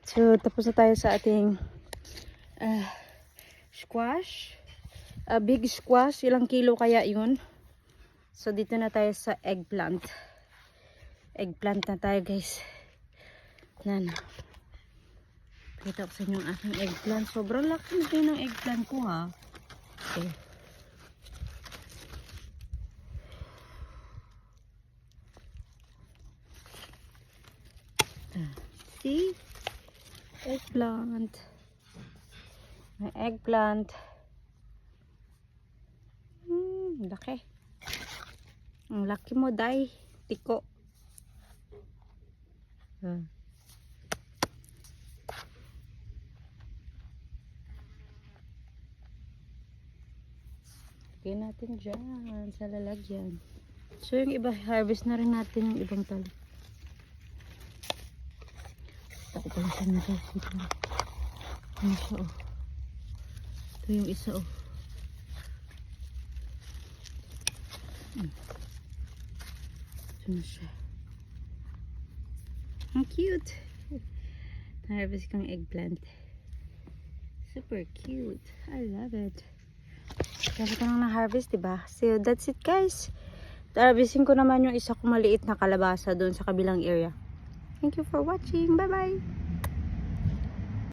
So, tapos na tayo sa ating squash. Big squash. Ilang kilo kaya yun? So, dito na tayo sa eggplant. Eggplant na tayo, guys. Yan. Kita ko sa inyo ang aking eggplant. Sobrang laki na din ng eggplant ko, ha. Okay. See? Eggplant. May eggplant. Laki. Ang laki mo, day. Tiko. Lagyan natin dyan sa lalagyan. So, yung iba, harvest na rin natin yung ibang tali. Ako pala siya na guys. Ano siya, oh. Ito yung isa, oh. Ito na siya. Ang cute. Harvest kong eggplant. Super cute. I love it. Kasi ko nang na-harvest, diba? So, that's it, guys. Harvestin ko naman yung isa kong maliit na kalabasa doon sa kabilang area. Thank you for watching. Bye-bye!